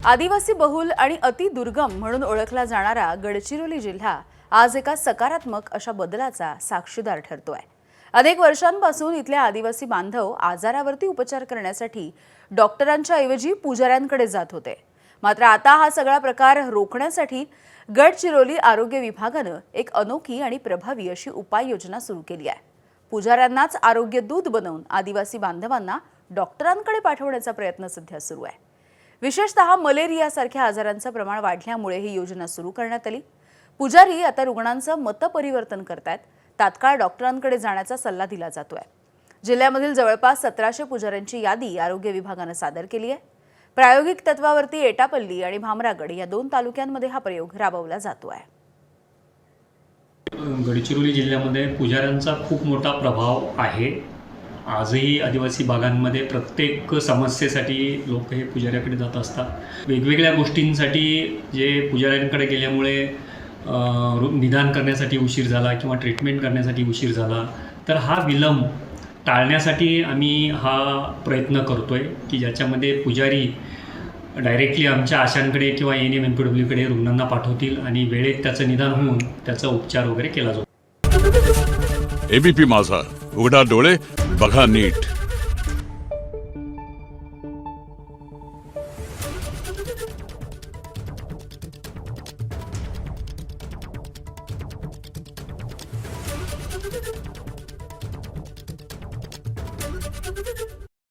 आदिवासी बहुल आणि अतिदुर्गम म्हणून ओळखला जाणारा गडचिरोली जिल्हा आज एका सकारात्मक अशा बदलाचा साक्षीदार ठरतोय। अनेक वर्षांपासून इथले आदिवासी बांधव आजारावरती उपचार करण्यासाठी डॉक्टरांच्या ऐवजी पुजाऱ्यांकडे जात होते। मात्र आता हा सगळा प्रकार रोखण्यासाठी गडचिरोली आरोग्य विभागाने एक अनोखी आणि प्रभावी अशी उपाययोजना सुरू केली आहे। पुजाऱ्यांनाच आरोग्य दूत बनवून आदिवासी बांधवांना डॉक्टरांकडे पाठवण्याचा प्रयत्न सध्या सुरू आहे। विशेषतः मलेरियासारख्या आजारांचं प्रमाण वाढल्यामुळे ही योजना सुरू करण्यात आली। पुजारी आता रुग्णांचं मतपरिवर्तन करतायत, तात्काळ डॉक्टरांकडे जाण्याचा सल्ला दिला जातोय। जिल्ह्यामधील जवळपास 1700 पुजाऱ्यांची यादी आरोग्य विभागाने सादर केली आहे। प्रायोगिक तत्वावरती एटापल्ली आणि भामरागड या 2 तालुक्यांमध्ये हा प्रयोग राबवला जातोय। गडचिरोली जिल्ह्यामध्ये पुजाऱ्यांचा खूप मोठा प्रभाव आहे। आजही आदिवासी भागांमध्ये प्रत्येक समस्येसाठी लोक हे पुजाऱ्याकडे जात असतात। वेगवेगळ्या गोष्टींसाठी जे पुजाऱ्यांकडे गेल्यामुळे निदान करण्यासाठी उशीर झाला किंवा ट्रीटमेंट करण्यासाठी उशीर झाला, तर हा विलंब टाळण्यासाठी आम्ही हा प्रयत्न करतोय की ज्याच्यामध्ये पुजारी डायरेक्टली आमच्या आशांकडे किंवा NM NPWकडे रुग्णांना पाठवतील आणि वेळेत त्याचं निदान होऊन त्याचा उपचार वगैरे केला जातो। ABP माझा, उघडा डोळे बघा नीट।